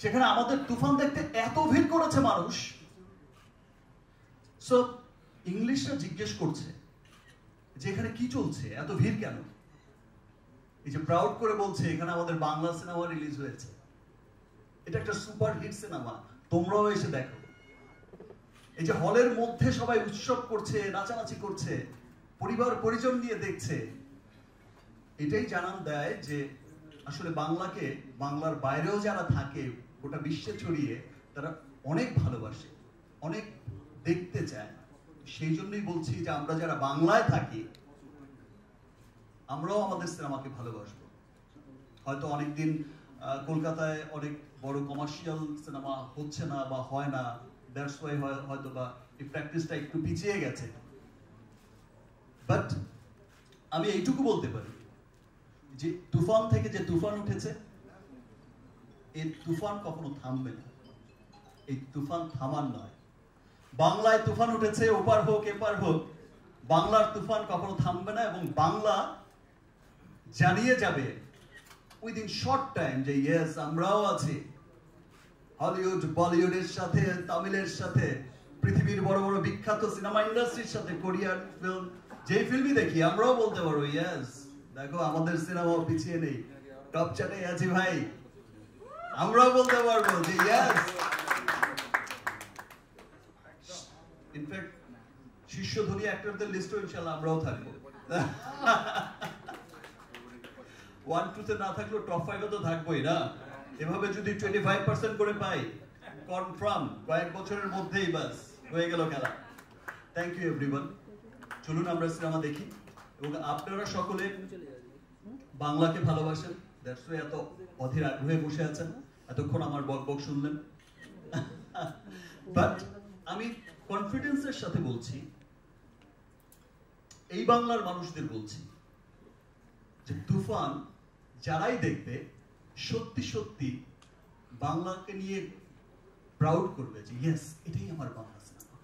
সেখানে আমাদের তুফান দেখতে এত ভিড় করেছে মানুষ। সো ইংলিশরা জিজ্ঞেস করছে যে এখানে কি চলছে, এত ভিড় কেন? এই যে প্রাউড করে বলছে এখানে আমাদের বাংলা সিনেমা রিলিজ হয়েছে, এটা একটা সুপার হিট সিনেমা, তোমরাও এসে দেখো। এই যে হলের মধ্যে সবাই উৎসব করছে, নাচানাচি করছে, পরিবার পরিজন নিয়ে দেখছে, এটাই জানান দেয় যে আসলে বাংলাকে, বাংলার বাইরেও যারা থাকে গোটা বিশ্বে ছড়িয়ে, তারা অনেক ভালোবাসে, অনেক দেখতে চায়। সেই জন্যই বলছি যে আমরা যারা বাংলায় থাকি আমরাও আমাদের সিনেমাকে ভালোবাসবো। হয়তো অনেকদিন কলকাতায় অনেক বড় কমার্শিয়াল সিনেমা হচ্ছে না বা হয় না, দ্যাটস ওয়াই হয়তো বা এই প্র্যাকটিসটা একটু পিছিয়ে গেছে। বাট আমি এইটুকু বলতে পারি যে তুফান থেকে যে তুফান উঠেছে, এই তুফান কখনো থামবে না। এই তুফান থামার নয়। বাংলায় তুফান উঠেছে, ওপার হোক এপার হোক, বাংলার তুফান কখনো থামবে না। এবং বাংলা জানিয়ে যাবে উইদিন শর্ট টাইম যে ইয়েস আমরাও আছি। হলিউড বলিউডের সাথে, তামিলের সাথে, পৃথিবীর বড় বড় বিখ্যাত সিনেমা ইন্ডাস্ট্রির সাথে, কোরিয়ান ফিল্ম, যেই ফিল্মই দেখি আমরাও বলতে পারবো ইয়েস দেখো আমাদের সিনেমাও পিছিয়ে নেই, টপ চার্টে আছি ভাই। আমরাও বলতে পারবো যে ইয়েস। ইনফ্যাক্ট শীর্ষ ধনী অ্যাক্টরদের লিস্টও ইনশাআল্লাহ আমরাও থাকবো। 1-2 না থাকলেও টপ 5 তো থাকবোই না। এভাবে যদি 25% করে পাই, কনফার্ম কয়েক বছরের মধ্যেই বাস হয়ে গেল খেলা। Thank you everyone. চলুন আমরা সিনেমা দেখি এবং আপনারা সকলে বাংলাকে ভালোবাসেন, দ্যাটস ওয়াই এত অধীর আগ্রহে বসে আছেন, এতক্ষণ আমার বকবক শুনলেন। বাট আমি কনফিডেন্সের সাথে বলছি, এই বাংলার মানুষদের বলছি যে তুফান যারাই দেখবে সত্যি সত্যি বাংলাকে নিয়ে প্রাউড করবে যে ইয়েস এটাই আমার বাংলা সিনেমা।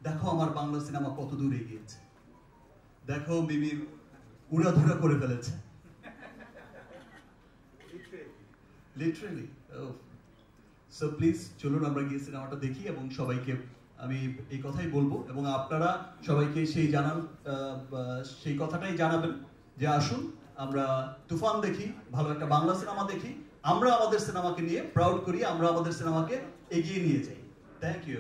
দেখো আমার বাংলা সিনেমা কত দূর এগিয়েছে, দেখো মিমির উড়াধুরা করে ফেলেছে লিটারালি। সো প্লিজ চলুন আমরা গিয়ে সিনেমাটা দেখি এবং সবাইকে আমি এই কথাই বলবো এবং আপনারা সবাইকে সেই কথাটাই জানাবেন যে আসুন আমরা তুফান দেখি, ভালো একটা বাংলা সিনেমা দেখি, আমরা আমাদের সিনেমাকে নিয়ে প্রাউড করি, আমরা আমাদের সিনেমাকে এগিয়ে নিয়ে যাই। Thank you.